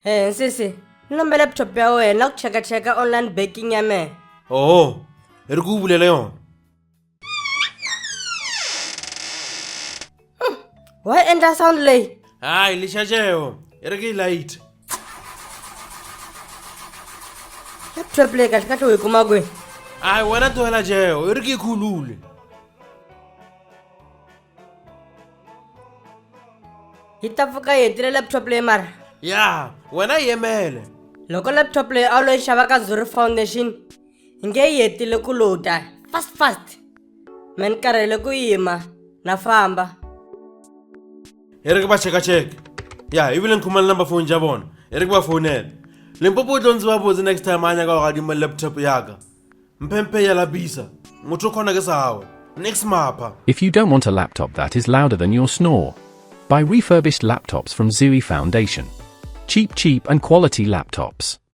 Hey nsisi, nombe laptop ya wena kucheka online banking ya me. Oh, ri ku bulela yona. Why enda sound lay? Hayi lishajeo, ri ke light. Laptop le kahle kahle uyikuma kwe. Hayi wena tlohela jeo, ri ke khulule. Hitafuka yetile laptop le mara. Ya, wena yemele. Loko laptop le a lo xava ka Zuri Foundation, nge yetile ku loada fast. Men karele ku yima na famba. Ri ke ba check. Ya, ibile nkhumala number phone ja bona. Ri ke ba phonela. Limpopo tlonzi ba botse next time anya ka ga di mo laptop yaka. Mpempe ya labisa. Motho khona ke sawe. Next mapha. If you don't want a laptop that is louder than your snore, buy refurbished laptops from Zuri Foundation. Cheap and quality laptops.